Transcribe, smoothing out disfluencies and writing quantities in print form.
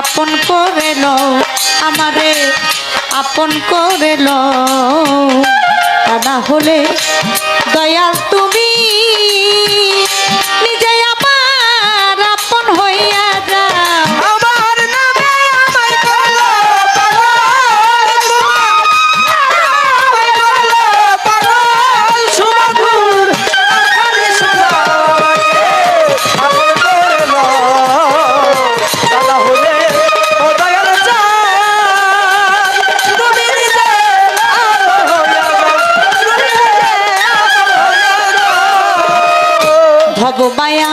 আপন করে লও, আমারে আপন করে লও, তা না হলে দয়াল তুমি নিজে আমার আপন হইয়া যাও। আমার নামে আমায় করলো পাগল, আমায় করলো পাগল, সুমধুর আখারে সবাইকে আপন করে লও, তা না হলে ও দয়াল চাঁদ, তুমি নিজে আপন হইয়া যাও, তুমি নিজে আপন হইয়া যাও। ভব মায়া